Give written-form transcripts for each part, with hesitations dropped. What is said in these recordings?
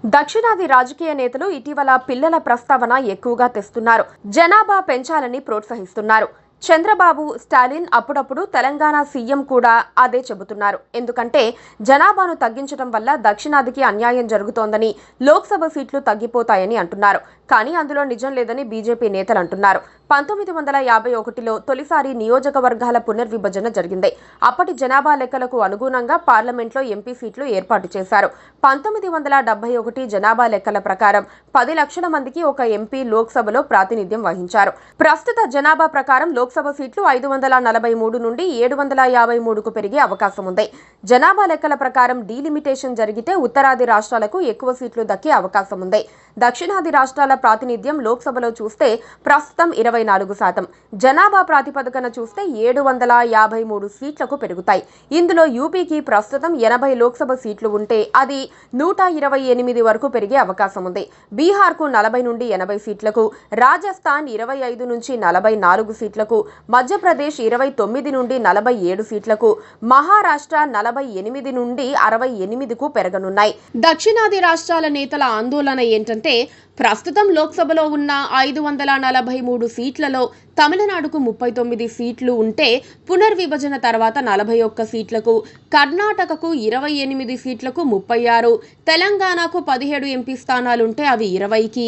దక్షిణాది రాజకీయ నేతలు ఇటీవల పిల్లల ప్రస్తావన ఎక్కువగా తెస్తున్నారు. జనాభా పెంచాలని ప్రోత్సహిస్తున్నారు. చంద్రబాబు, స్టాలిన్, అప్పుడప్పుడు తెలంగాణ సీఎం కూడా అదే చెబుతున్నారు. ఎందుకంటే జనాభాను తగ్గించడం వల్ల దక్షిణాదికి అన్యాయం జరుగుతోందని, లోక్సభ సీట్లు తగ్గిపోతాయని అంటున్నారు. కానీ అందులో నిజం లేదని బీజేపీ నేతలు అంటున్నారు. 1951లో తొలిసారి నియోజకవర్గాల పునర్విభజన జరిగింది. అప్పటి జనాభా లెక్కలకు అనుగుణంగా పార్లమెంట్లో ఎంపీ సీట్లు ఏర్పాటు చేశారు. 1971 జనాభా లెక్కల ప్రకారం 10 లక్షల మందికి ఒక ఎంపీ లోక్సభలో ప్రాతినిధ్యం వహించారు. ప్రస్తుత జనాభా ప్రకారం లోక్సభ సీట్లు 543 నుండి 753కు పెరిగే అవకాశం ఉంది. జనాభా లెక్కల ప్రకారం డీలిమిటేషన్ జరిగితే ఉత్తరాది రాష్ట్రాలకు ఎక్కువ సీట్లు దక్కే అవకాశం ఉంది. దక్షిణాది రాష్ట్రాల ప్రాతినిధ్యం లోక్సభలో చూస్తే ప్రస్తుతం 24%. జనాభా ప్రాతిపదికన చూస్తే 753 సీట్లకు పెరుగుతాయి. ఇందులో యూపీకి ప్రస్తుతం 80 లోక్సభ సీట్లు ఉంటే అది 128 వరకు పెరిగే అవకాశం ఉంది. బీహార్కు 40 నుండి 80 సీట్లకు, రాజస్థాన్ 25 నుంచి 44 సీట్లకు, మధ్యప్రదేశ్ 29 నుండి 47 సీట్లకు, మహారాష్ట్ర 48 నుండి 68కు పెరగనున్నాయి. దక్షిణాది రాష్ట్రాల నేతల ఆందోళన ఏంటంటే ప్రస్తుతం లోక్సభలో ఉన్న 543 సీట్లలో తమిళనాడుకు 39 సీట్లు ఉంటే పునర్విభజన తర్వాత 41 సీట్లకు, కర్ణాటకకు 28 సీట్లకు 36, తెలంగాణకు 17 ఎంపీ స్థానాలుంటే అవి 20కి,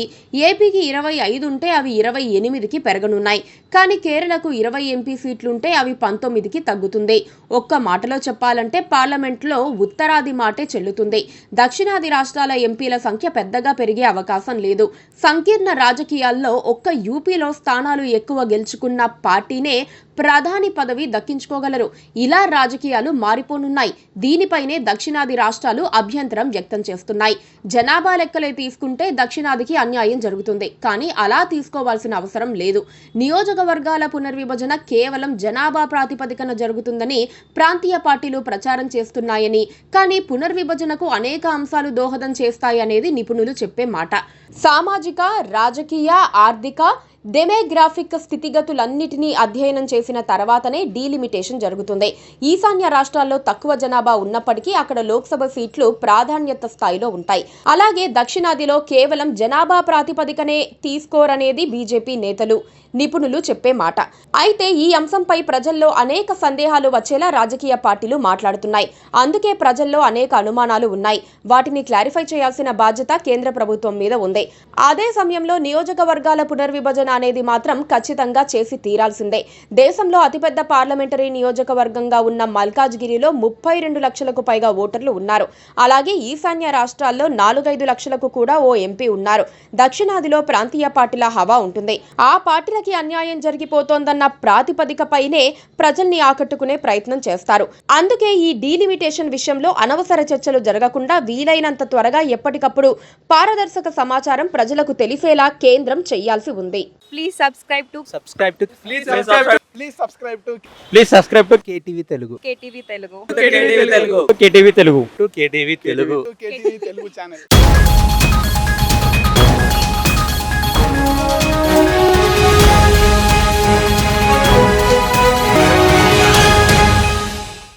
ఏపీకి 25 ఉంటే అవి 28కి పెరగనున్నాయి. కానీ కేరళకు 20 ఎంపీ సీట్లుంటే అవి 19కి తగ్గుతుంది. ఒక్క మాటలో చెప్పాలంటే పార్లమెంట్లో ఉత్తరాది మాటే చెల్లుతుంది. దక్షిణాది రాష్ట్రాల ఎంపీల సంఖ్య పెద్దగా పెరిగే అవకాశం లేదు. సంకీర్ణ రాజకీయాల్లో ఒక్క యూపీలో స్థానాలు ఎక్కువ గెలుచుకున్న పార్టీనే ప్రధాని పదవి దక్కించుకోగలరు. ఇలా రాజకీయాలు మారిపోనున్నాయి. దీనిపైనే దక్షిణాది రాష్ట్రాలు అభ్యంతరం వ్యక్తం చేస్తున్నాయి. జనాభా లెక్కలే తీసుకుంటే దక్షిణాదికి అన్యాయం జరుగుతుంది. కానీ అలా తీసుకోవాల్సిన అవసరం లేదు. నియోజకవర్గాల పునర్విభజన కేవలం జనాభా ప్రాతిపదికన జరుగుతుందని ప్రాంతీయ పార్టీలు ప్రచారం చేస్తున్నాయని, కానీ పునర్విభజనకు అనేక అంశాలు దోహదం చేస్తాయనేది నిపుణులు చెప్పే మాట. సామాజిక, రాజకీయ, ఆర్థిక, డెమోగ్రాఫిక్ స్థితిగతులన్నిటినీ అధ్యయనం చేసిన తర్వాతనే డీలిమిటేషన్ జరుగుతుంది. ఈశాన్య రాష్ట్రాల్లో తక్కువ జనాభా ఉన్నప్పటికీ అక్కడ లోక్సభ సీట్లు ప్రాధాన్యత స్థాయిలో ఉంటాయి. అలాగే దక్షిణాదిలో కేవలం జనాభా ప్రాతిపదికనే తీసుకోరనేది బీజేపీ నేతలు, నిపుణులు చెప్పే మాట. అయితే ఈ అంశంపై ప్రజల్లో అనేక సందేహాలు వచ్చేలా రాజకీయ పార్టీలు మాట్లాడుతున్నాయి. అందుకే ప్రజల్లో అనేక అనుమానాలు ఉన్నాయి. వాటిని క్లారిఫై చేయాల్సిన బాధ్యత కేంద్ర ప్రభుత్వం మీద ఉంది. అదే సమయంలో నియోజకవర్గాల పునర్విభజన అనేది మాత్రం ఖచ్చితంగా చేసి తీరాల్సిందే. దేశంలో అతిపెద్ద పార్లమెంటరీ నియోజకవర్గంగా ఉన్న మల్కాజ్గిరిలో 32 లక్షలకు పైగా ఓటర్లు ఉన్నారు. అలాగే ఈశాన్య రాష్ట్రాల్లో 4-5 లక్షలకు కూడా ఓ ఎంపీ ఉన్నారు. దక్షిణాదిలో ప్రాంతీయ పార్టీల హవా ఉంటుంది. ఆ పార్టీలకి అన్యాయం జరిగిపోతోందన్న ప్రాతిపదికపైనే ప్రజల్ని ఆకట్టుకునే ప్రయత్నం చేస్తారు. అందుకే ఈ డీలిమిటేషన్ విషయంలో అనవసర చర్చలు జరగకుండా వీలైనంత త్వరగా ఎప్పటికప్పుడు పారదర్శక సమాచారం ప్రజలకు తెలిసేలా కేంద్రం చేయాల్సి ఉంది. Please subscribe to KTV Telugu. KTV Telugu. KTV Telugu channel.